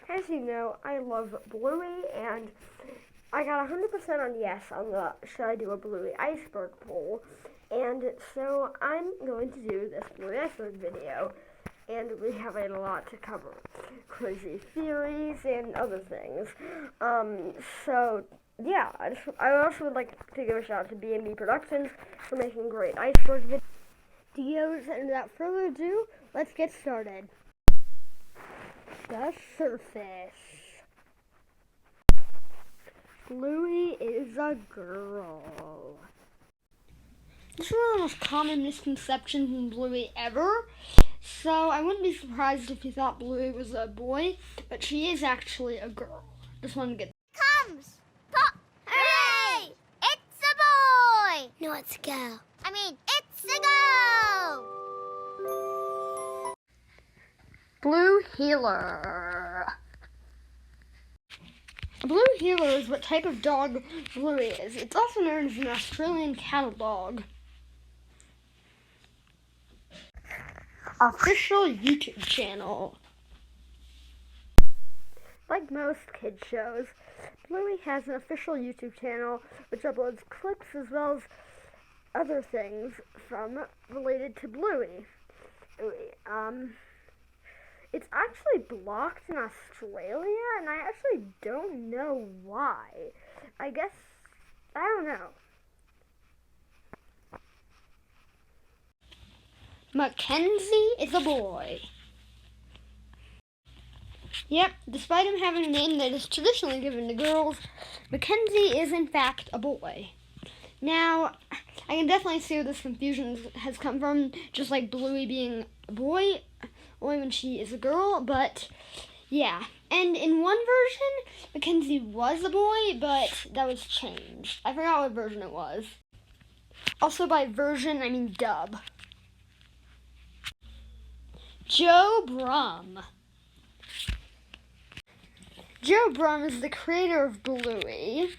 As you know, I love Bluey, and I got 100% on yes on the should I do a Bluey Iceberg poll. And so I'm going to do this Bluey Iceberg video, and we have a lot to cover. Crazy theories and other things. So yeah, I also would like to give a shout out to B&B Productions for making great iceberg videos. And without further ado, let's get started. The surface. Bluey is a girl. This is one of the most common misconceptions in Bluey ever. So I wouldn't be surprised if you thought Bluey was a boy, but she is actually a girl. Just wanted to get Comes! Pop! Hooray! It's a boy! No, it's a girl. It's a girl! Blue Heeler. A Blue Heeler is what type of dog Bluey is. It's also known as an Australian cattle dog. Official YouTube channel. Like most kids shows, Bluey has an official YouTube channel which uploads clips as well as other things related to Bluey. It's actually blocked in Australia, and I actually don't know why. I don't know. Mackenzie is a boy. Yep, despite him having a name that is traditionally given to girls, Mackenzie is in fact a boy. Now, I can definitely see where this confusion has come from, just like Bluey being a boy, only when she is a girl, but yeah. And in one version, Mackenzie was a boy, but that was changed. I forgot what version it was. Also by version, I mean dub. Joe Brumm. Joe Brumm is the creator of Bluey.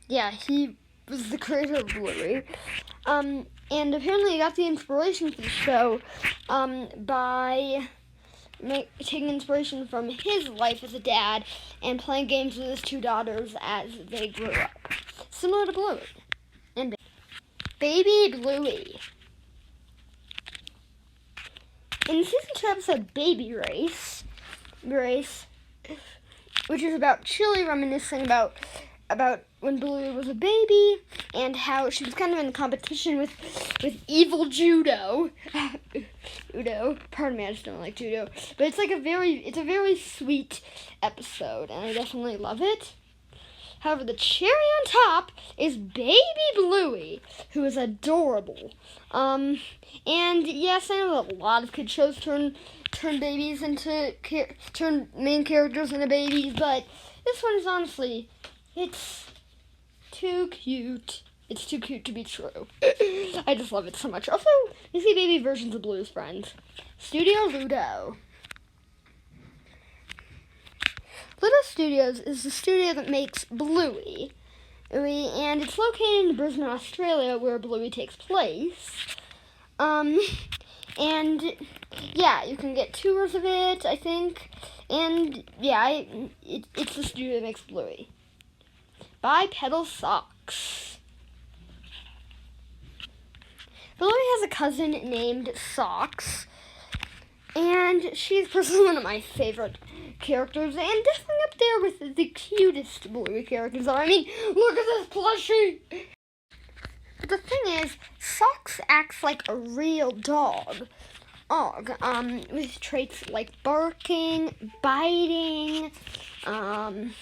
Yeah, he was the creator of Bluey. And apparently he got the inspiration for the show by taking inspiration from his life as a dad and playing games with his two daughters as they grew up. Similar to Bluey. And Baby Bluey. In the season 2 episode Baby Race, which is about Chili reminiscing about when Bluey was a baby and how she was kind of in competition with evil Judo. Pardon me, I just don't like Judo. But it's a very sweet episode, and I definitely love it. However, the cherry on top is Baby Bluey, who is adorable. And yes, I know that a lot of kid shows turn babies into turn main characters into babies, but this one is honestly, it's too cute. It's too cute to be true. I just love it so much. Also, you see baby versions of Blue's friends. Studio Ludo. Ludo Studios is the studio that makes Bluey, and it's located in Brisbane, Australia, where Bluey takes place. And yeah, you can get tours of it, I think. And yeah, it's the studio that makes Bluey. Bipedal Socks. Bluey has a cousin named Socks, and she's personally one of my favorite characters, and definitely up there with the cutest Bluey characters. I mean, look at this plushie! But the thing is, Socks acts like a real dog, with traits like barking, biting, and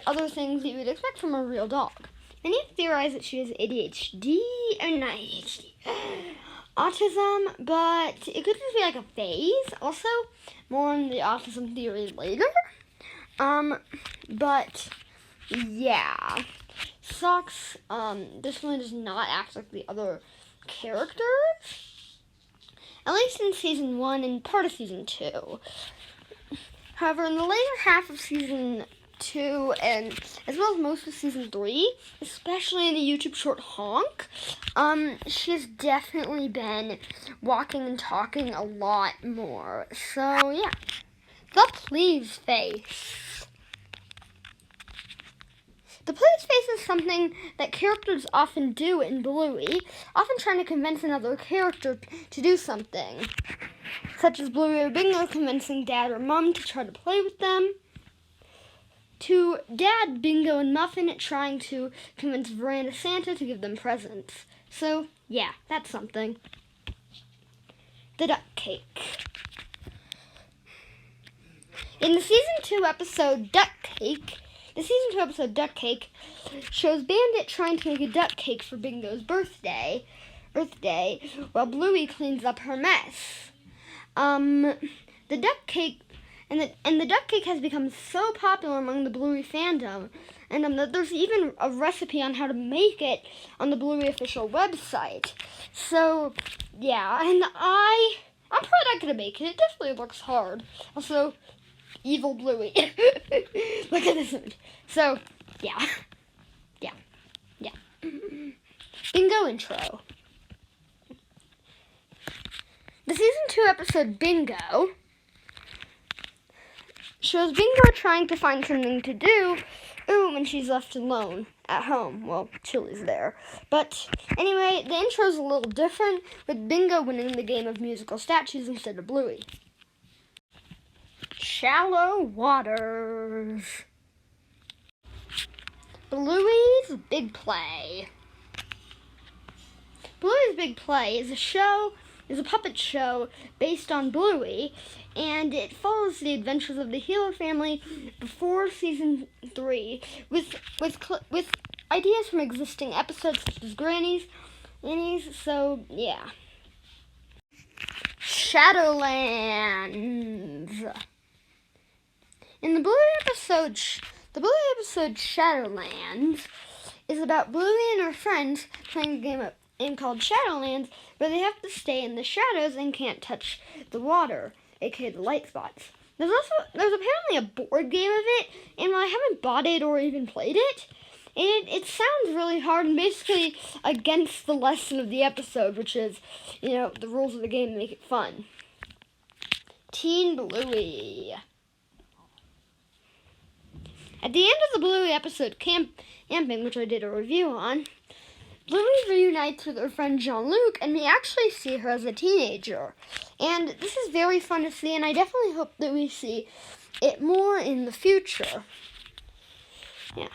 other things that you would expect from a real dog. Many have theorized that she has autism, but it could just be like a phase. Also, more on the autism theory later. But yeah, Socks definitely does not act like the other characters, at least in season 1 and part of season 2. However, in the later half of season 2 and as well as most of season 3, especially in the YouTube short Honk, she's definitely been walking and talking a lot more. So yeah, the please face. The please face is something that characters often do in Bluey, often trying to convince another character to do something, such as Bluey or Bingo convincing Dad or Mom to try to play with them, to Dad, Bingo, and Muffin trying to convince Veranda Santa to give them presents. So, yeah, that's something. The Duck Cake. In the season 2 episode Duck Cake, shows Bandit trying to make a duck cake for Bingo's birthday, while Bluey cleans up her mess. The duck cake and the duck cake has become so popular among the Bluey fandom, and that there's even a recipe on how to make it on the Bluey official website. So yeah, and I'm probably not gonna make it. It definitely looks hard. Also, evil Bluey. Look at this image. So yeah. Bingo intro. The season 2 episode Bingo shows Bingo trying to find something to do when she's left alone at home. Well, Chili's there. But anyway, the intro's a little different, with Bingo winning the game of musical statues instead of Bluey. Shallow waters. Bluey's Big Play. Bluey's Big Play is a puppet show based on Bluey, and it follows the adventures of the Healer family before season 3, with ideas from existing episodes such as Granny's. So yeah. Shadowlands. In the Bluey episode Shadowlands is about Bluey and her friends playing a game called Shadowlands, where they have to stay in the shadows and can't touch the water, aka the light spots. There's apparently a board game of it, and I haven't bought it or even played it. It sounds really hard and basically against the lesson of the episode, which is, the rules of the game make it fun. Teen Bluey. At the end of the Bluey episode Camping, which I did a review on, Bluey reunites with her friend Jean-Luc, and we actually see her as a teenager. And this is very fun to see, and I definitely hope that we see it more in the future. Yeah.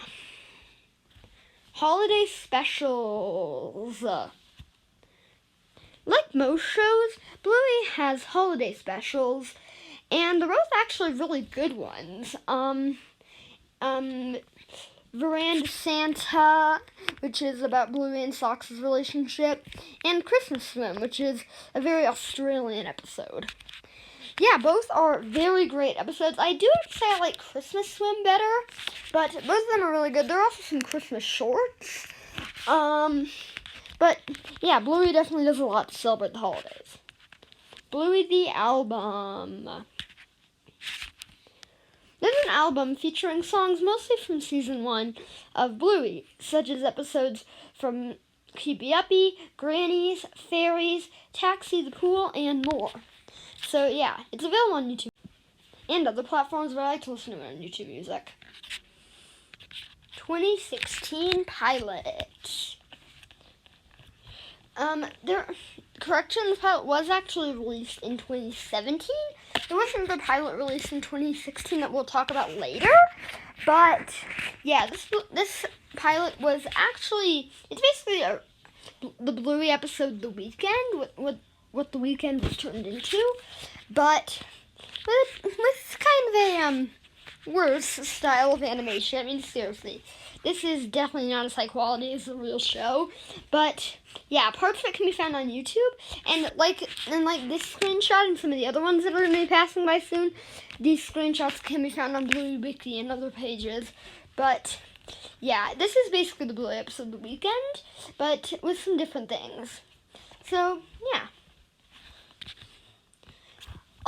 Holiday specials. Like most shows, Bluey has holiday specials, and they're both actually really good ones. Veranda Santa, which is about Bluey and Sox's relationship, and Christmas Swim, which is a very Australian episode. Yeah, both are very great episodes. I do have to say I like Christmas Swim better, but both of them are really good. There are also some Christmas shorts. But yeah, Bluey definitely does a lot to celebrate the holidays. Bluey the Album. There's an album featuring songs mostly from season 1 of Bluey, such as episodes from Keepy Uppy, Granny's, Fairies, Taxi, the Pool, and more. So yeah, it's available on YouTube and other platforms where I like to listen to it on YouTube Music. 2016 pilot. The pilot was actually released in 2017. There wasn't the pilot released in 2016 that we'll talk about later, but yeah, this pilot was actually, it's basically the Bluey episode The Weekend, what The Weekend was turned into, but with kind of a worse style of animation. I mean, seriously, this is definitely not as high quality as the real show, but yeah, parts of it can be found on YouTube, and like this screenshot and some of the other ones that are going to be passing by soon, these screenshots can be found on Bluey Wiki and other pages. But yeah, this is basically the Bluey episode The Weekend, but with some different things. So yeah.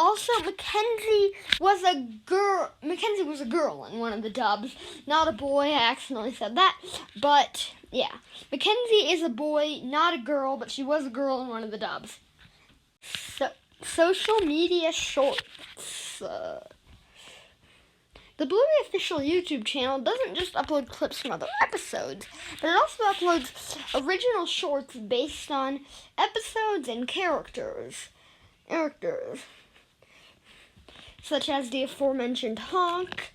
Also, Mackenzie was a girl. Mackenzie was a girl in one of the dubs, not a boy. I accidentally said that, but yeah, Mackenzie is a boy, not a girl, but she was a girl in one of the dubs. So, social media shorts. The Bluey official YouTube channel doesn't just upload clips from other episodes, but it also uploads original shorts based on episodes and characters. Such as the aforementioned Honk,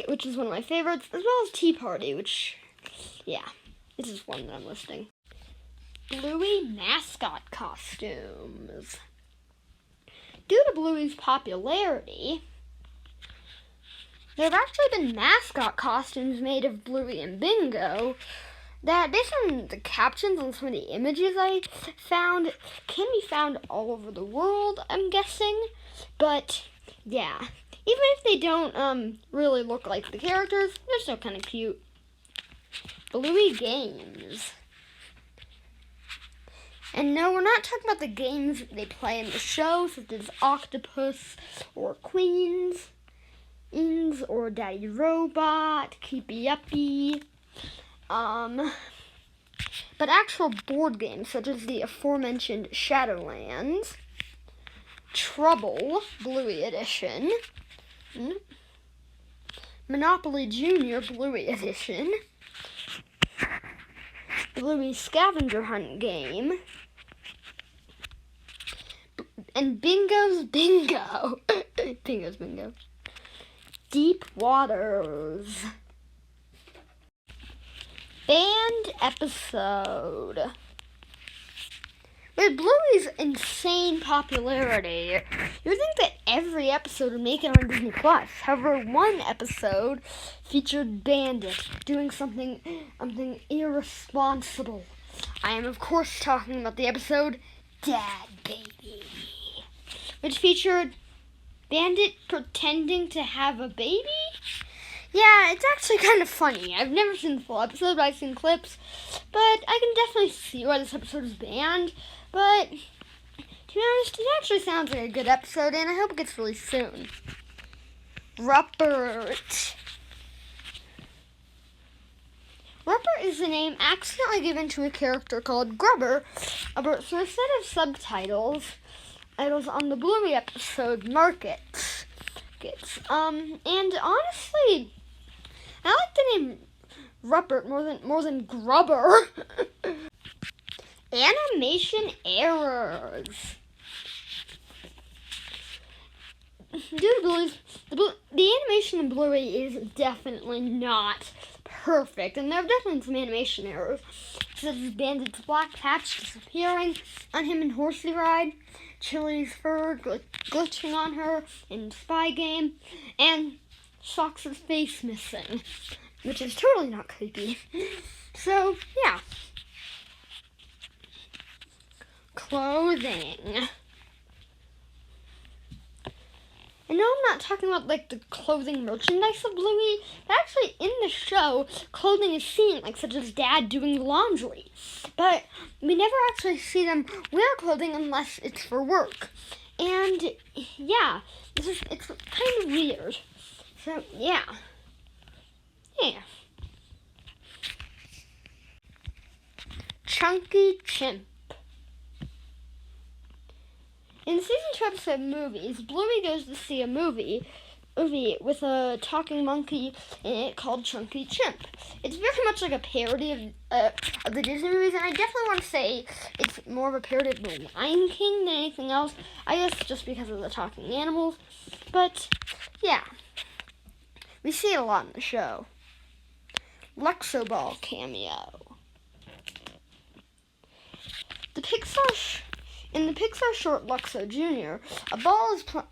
which is one of my favorites, as well as Tea Party, which, yeah, this is one that I'm listing. Bluey mascot costumes. Due to Bluey's popularity, there have actually been mascot costumes made of Bluey and Bingo that, based on the captions and some of the images I found, can be found all over the world, I'm guessing. But, yeah, even if they don't really look like the characters, they're still kind of cute. Bluey games. And no, we're not talking about the games they play in the show, such as Octopus or Queens, or Daddy Robot, Keepy Uppy. But actual board games, such as the aforementioned Shadowlands, Trouble, Bluey Edition, Monopoly Junior, Bluey Edition, Bluey Scavenger Hunt game, and Bingo's Bingo. Bingo's Bingo. Deep Waters. Band episode. With Bluey's insane popularity, you would think that every episode would make it on Disney Plus. However, one episode featured Bandit doing something irresponsible. I am, of course, talking about the episode Dad Baby, which featured Bandit pretending to have a baby. Yeah, it's actually kind of funny. I've never seen the full episode, but I've seen clips. But I can definitely see why this episode is banned. But, to be honest, it actually sounds like a good episode, and I hope it gets released soon. Rupert. Rupert is the name accidentally given to a character called Grubber. So instead of subtitles, it was on the Bluey episode Markets. And honestly, I like the name Rupert more than Grubber. Animation errors. Due to Bluey's, the animation in Bluey is definitely not perfect, and there are definitely some animation errors, such as Bandit's black patch disappearing on him in Horsey Ride, Chili's fur glitching on her in Spy Game, and Socks' face missing, which is totally not creepy. So, yeah. Clothing. I know I'm not talking about, like, the clothing merchandise of Bluey, but actually in the show, clothing is seen, like, such as Dad doing laundry. But we never actually see them wear clothing unless it's for work. And, yeah, it's kind of weird. So, yeah. Chunky Chimp. In the season 2 episode Movies, Bluey goes to see a movie with a talking monkey in it called Chunky Chimp. It's very much like a parody of the Disney movies, and I definitely want to say it's more of a parody of The Lion King than anything else. I guess just because of the talking animals. But, yeah. We see it a lot in the show. Luxo Ball cameo. In the Pixar short Luxo Jr.,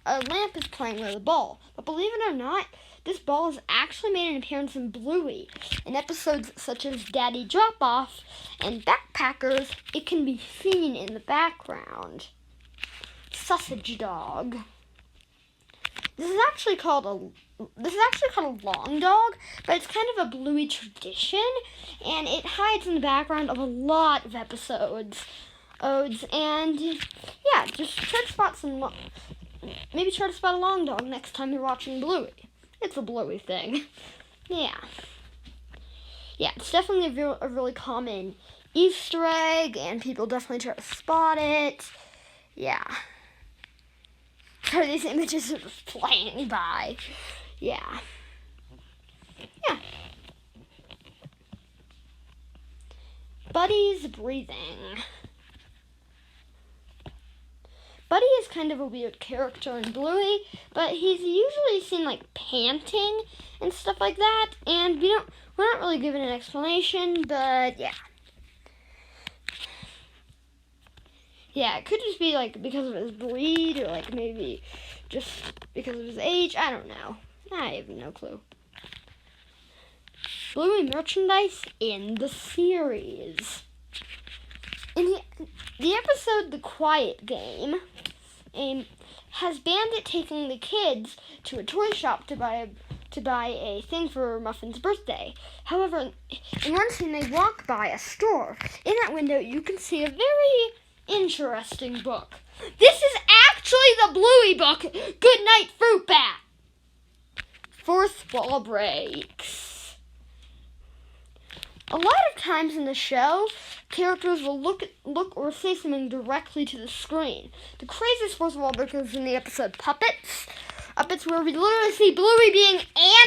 a lamp is playing with a ball. But believe it or not, this ball has actually made an appearance in Bluey. In episodes such as Daddy Drop-Off and Backpackers, it can be seen in the background. Sausage Dog. This is actually called a long dog, but it's kind of a Bluey tradition, and it hides in the background of a lot of episodes. odes, and yeah, just try to spot maybe try to spot a long dog next time you're watching Bluey. It's a Bluey thing. Yeah. Yeah, it's definitely a really common Easter egg, and people definitely try to spot it. Yeah. So these images are just flying by. Yeah. Yeah. Buddy's breathing. Buddy is kind of a weird character in Bluey, but he's usually seen like panting and stuff like that, and we're not really given an explanation, but yeah. Yeah, it could just be like because of his breed, or like maybe just because of his age. I don't know. I have no clue. Bluey merchandise in the series. In the episode The Quiet Game, has Bandit taking the kids to a toy shop to buy a thing for Muffin's birthday. However, in one scene they walk by a store. In that window you can see a very interesting book. This is actually the Bluey book, Good Night Fruit Bat. Fourth wall breaks. A lot of times in the show, characters will look or say something directly to the screen. The craziest fourth wall break is in the episode Puppets. Puppets where we literally see Bluey being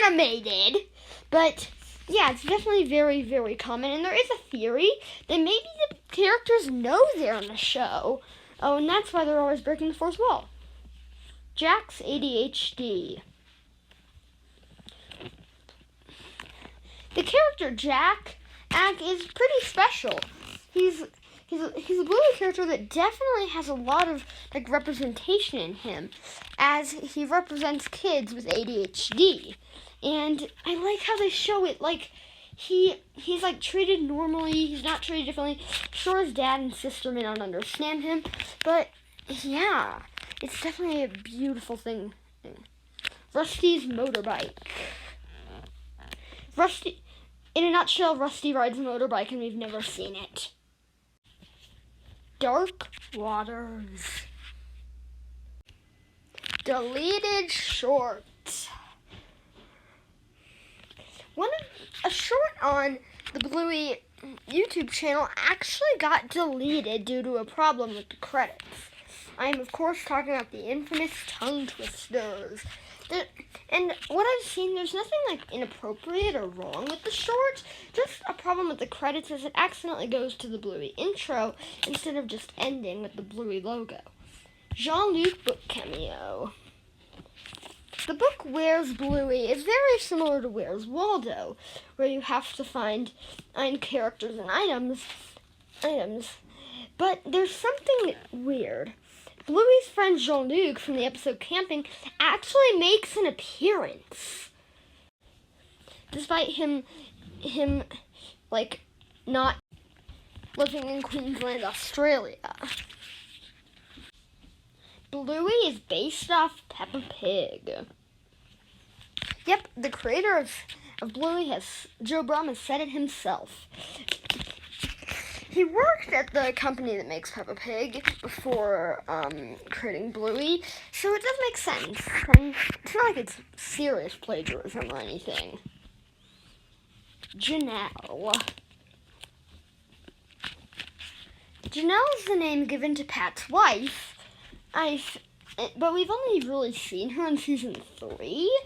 animated. But yeah, it's definitely very, very common. And there is a theory that maybe the characters know they're in the show. Oh, and that's why they're always breaking the fourth wall. Jack's ADHD. The character Jack is pretty special. He's a Bluey character that definitely has a lot of like representation in him, as he represents kids with ADHD. And I like how they show it. Like he's like treated normally. He's not treated differently. Sure, his dad and sister may not understand him, but yeah, it's definitely a beautiful thing. Rusty's motorbike. In a nutshell, Rusty rides a motorbike and we've never seen it. Dark Waters. Deleted short. A short on the Bluey YouTube channel actually got deleted due to a problem with the credits. I am, of course, talking about the infamous tongue twisters. And what I've seen, there's nothing like inappropriate or wrong with the short, just a problem with the credits as it accidentally goes to the Bluey intro instead of just ending with the Bluey logo. Jean-Luc book cameo. The book Where's Bluey is very similar to Where's Waldo, where you have to find characters and items, but there's something weird. Bluey's friend Jean-Luc from the episode Camping actually makes an appearance. Despite him like not living in Queensland, Australia. Bluey is based off Peppa Pig. Yep, the creator of Bluey Joe Brum has said it himself. He worked at the company that makes Peppa Pig before creating Bluey, so it does make sense. It's not like it's serious plagiarism or anything. Janelle. Janelle is the name given to Pat's wife, but we've only really seen her in season 3,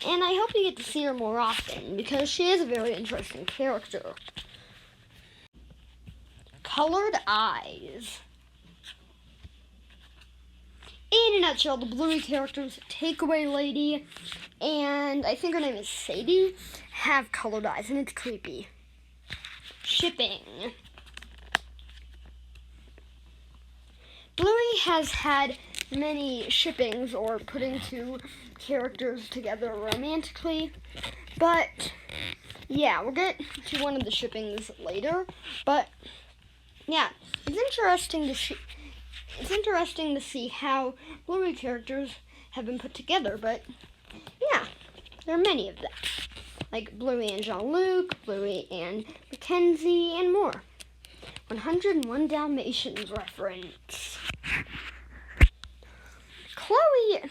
and I hope we get to see her more often, because she is a very interesting character. Colored eyes. In a nutshell, the Bluey characters, Takeaway Lady, and I think her name is Sadie, have colored eyes, and it's creepy. Shipping. Bluey has had many shippings, or putting two characters together romantically, but yeah, we'll get to one of the shippings later, but yeah, it's interesting to see how Bluey characters have been put together, but yeah, there are many of them, like Bluey and Jean-Luc, Bluey and Mackenzie, and more. 101 Dalmatians reference. Chloe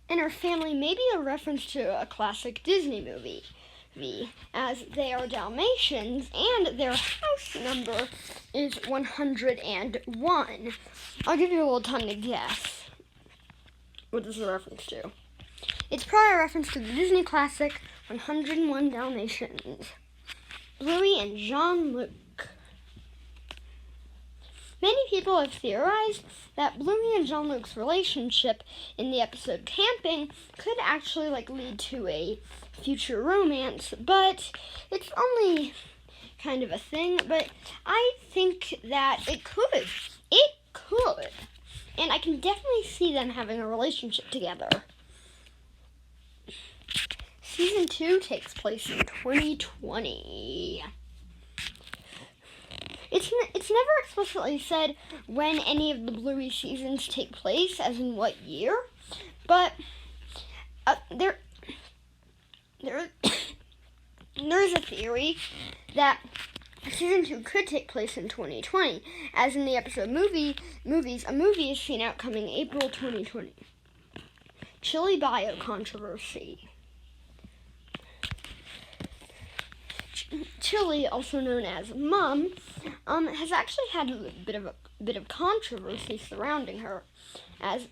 and her family may be a reference to a classic Disney movie, as they are Dalmatians and their house number is 101. I'll give you a little time to guess what this is a reference to. It's probably a reference to the Disney classic 101 Dalmatians. Bluey and Jean-Luc. Many people have theorized that Bluey and Jean-Luc's relationship in the episode Camping could actually lead to a future romance, but it's only kind of a thing, but I think that it could. It could. And I can definitely see them having a relationship together. Season 2 takes place in 2020. It's never explicitly said when any of the Bluey seasons take place, as in what year, but there is a theory that Season 2 could take place in 2020, as in the episode Movies, a movie is seen out coming April 2020. Chili Bio Controversy. Chili, also known as Mom, has actually had a bit of controversy surrounding her, as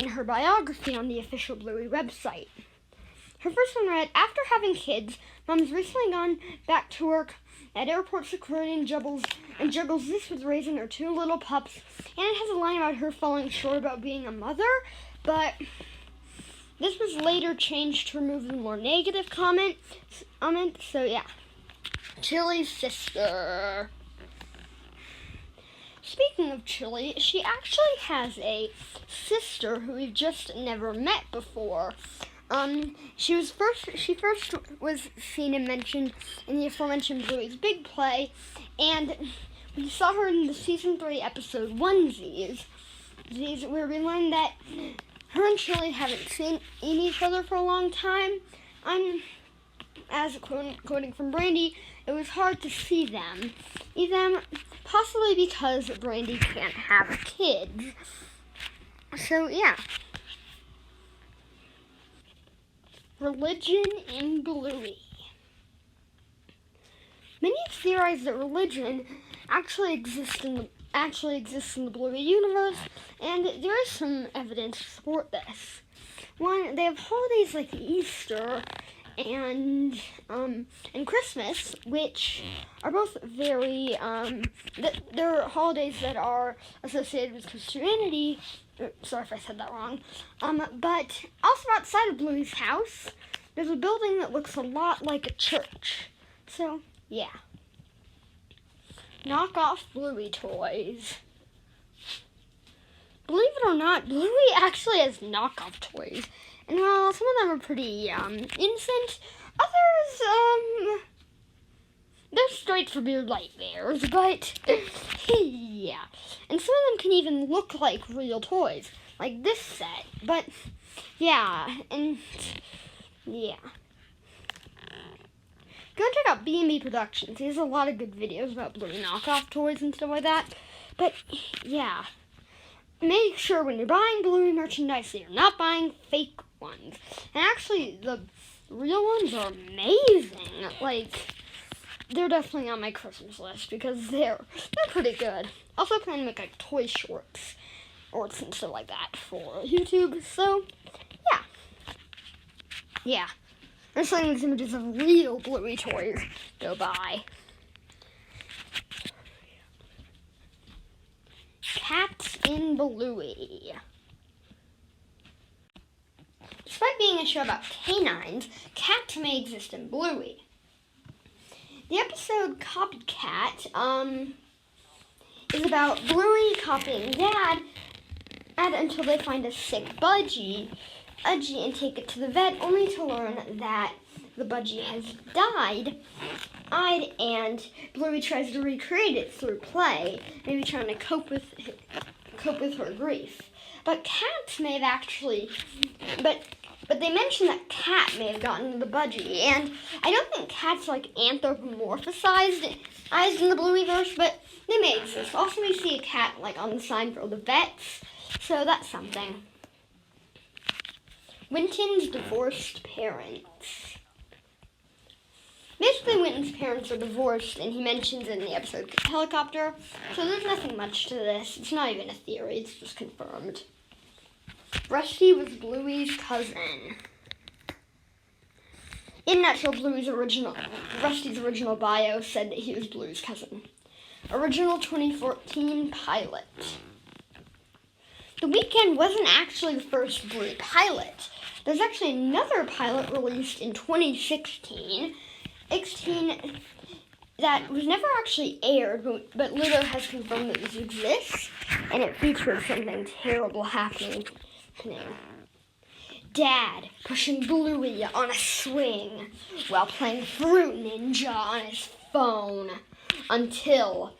in her biography on the official Bluey website. Her first one read, "After having kids, Mom's recently gone back to work at airport security and juggles this with raising her 2 little pups, and it has a line about her falling short about being a mother, but this was later changed to remove the more negative comment, so yeah. Chili's sister. Speaking of Chili, she actually has a sister who we've just never met before. She first was seen and mentioned in the aforementioned Bluey's Big Play, and we saw her in the season 3 episode Onesies, where we learned that her and Chili haven't seen each other for a long time. As quoting from Brandy, it was hard to see them, possibly because Brandy can't have kids. So yeah. Religion in Bluey. Many have theorized that religion actually exists in the Bluey universe, and there is some evidence to support this. One, they have holidays like Easter and Christmas, which are both very they're holidays that are associated with Christianity. Sorry if I said that wrong. But also outside of Bluey's house, there's a building that looks a lot like a church. So yeah. Knock off Bluey toys. Believe it or not, Bluey actually has knockoff toys. And while some of them are pretty innocent, others, they're straight for your nightmares, but yeah. And some of them can even look like real toys, like this set, but yeah, and yeah. Go check out B&B Productions. He has a lot of good videos about Bluey knockoff toys and stuff like that, but yeah. Make sure when you're buying Bluey merchandise that you're not buying fake ones. And actually, the real ones are amazing. They're definitely on my Christmas list because they're pretty good. Also plan to make toy shorts or and stuff like that for YouTube. So, yeah. Yeah. I'm showing these images of real Bluey toys. Go buy. Cats in Bluey. Despite being a show about canines, cats may exist in Bluey. The episode Copycat is about Bluey copying Dad until they find a sick Budgie and take it to the vet, only to learn that the Budgie has died, and Bluey tries to recreate it through play, maybe trying to cope with her grief. But cats may have actually, but But they mentioned that Cat may have gotten the budgie, and I don't think cats are like anthropomorphized in the Blueyverse, but they may exist. Also, we see a cat like on the sign for the vets, so that's something. Winton's divorced parents. Basically, Winton's parents are divorced, and he mentions it in the episode Helicopter, so there's nothing much to this. It's not even a theory, it's just confirmed. Rusty was Bluey's cousin. In a nutshell, Rusty's original bio said that he was Bluey's cousin. Original 2014 pilot. The Weeknd wasn't actually the first Bluey pilot. There's actually another pilot released in 2016 that was never actually aired, but Ludo has confirmed that this exists, and it features something terrible happening. Dad pushing Bluey on a swing while playing Fruit Ninja on his phone until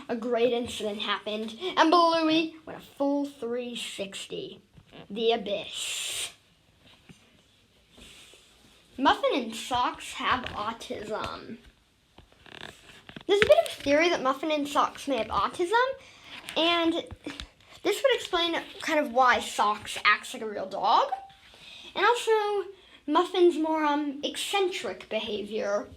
a great incident happened and Bluey went a full 360. The abyss. Muffin and Socks have autism. There's a bit of theory that Muffin and Socks may have autism, and this would explain kind of why Socks acts like a real dog. And also, Muffin's more eccentric behavior.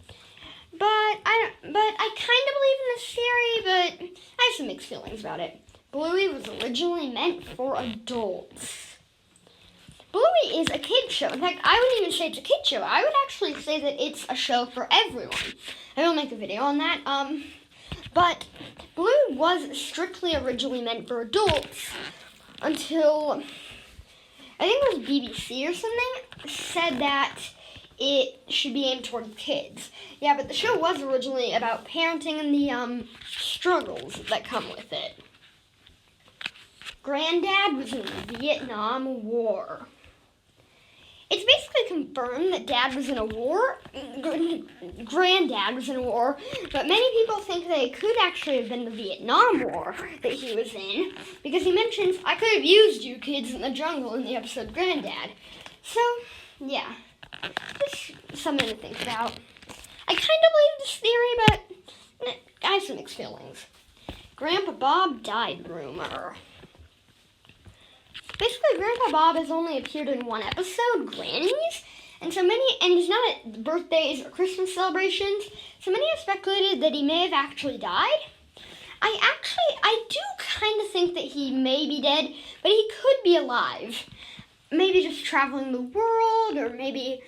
But I kind of believe in this theory, but I have some mixed feelings about it. Bluey was originally meant for adults. Bluey is a kid show. In fact, I wouldn't even say it's a kid show. I would actually say that it's a show for everyone. I will make a video on that. But Bluey was strictly originally meant for adults until, I think it was BBC or something, said that it should be aimed toward kids. Yeah, but the show was originally about parenting and the struggles that come with it. Granddad was in the Vietnam War. It's basically confirmed that Dad was in a war, Granddad was in a war, but many people think that it could actually have been the Vietnam War that he was in, because he mentions, I could have used you kids in the jungle in the episode Granddad. So, yeah, just something to think about. I kind of believe this theory, but I have some mixed feelings. Grandpa Bob died rumor. Basically, Grandpa Bob has only appeared in one episode, Granny's, and he's not at birthdays or Christmas celebrations, so many have speculated that he may have actually died. I do kind of think that he may be dead, but he could be alive. Maybe just traveling the world, or maybe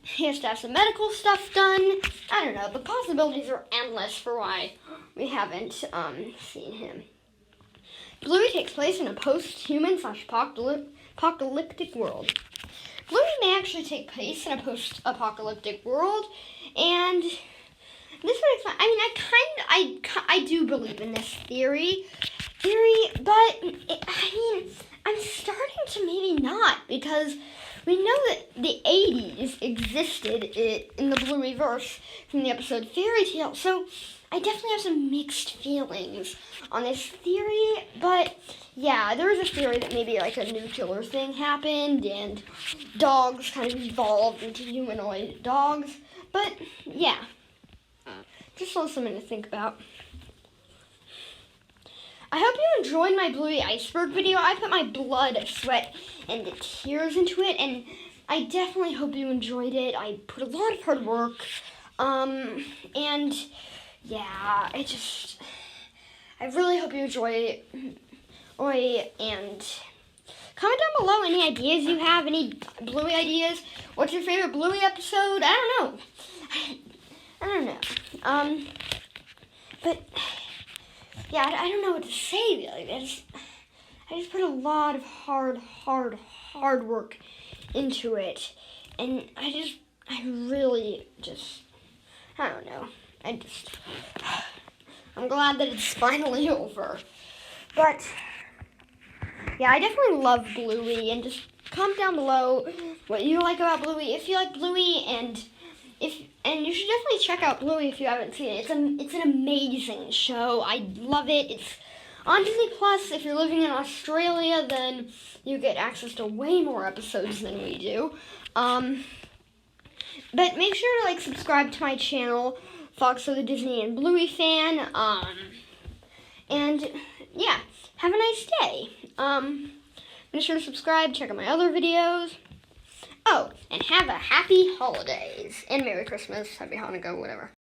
he has to have some medical stuff done. I don't know, the possibilities are endless for why we haven't seen him. Bluey takes place in a post-human / apocalyptic world. Bluey may actually take place in a post-apocalyptic world, and this would explain. I do believe in this theory, but I'm starting to maybe not, because we know that the 80s existed in the Blueyverse from the episode Fairy Tale, so I definitely have some mixed feelings on this theory, but yeah, there is a theory that maybe like a nuclear thing happened and dogs kind of evolved into humanoid dogs, but yeah, just something to think about. I hope you enjoyed my Bluey Iceberg video. I put my blood, sweat, and tears into it, and I definitely hope you enjoyed it. I put a lot of hard work, and yeah, I really hope you enjoy it. And comment down below any ideas you have, any Bluey ideas. What's your favorite Bluey episode? I don't know. But yeah, I don't know what to say really. I just put a lot of hard work into it, and I really I don't know. I'm glad that it's finally over. But yeah, I definitely love Bluey, and just comment down below what you like about Bluey, if you like Bluey, and you should definitely check out Bluey if you haven't seen it. It's an amazing show. I love it. It's On Disney Plus, if you're living in Australia, then you get access to way more episodes than we do. But make sure to subscribe to my channel, Fox of the Disney and Bluey fan. And yeah, have a nice day. Make sure to subscribe, check out my other videos. Oh, and have a happy holidays and Merry Christmas, Happy Hanukkah, whatever.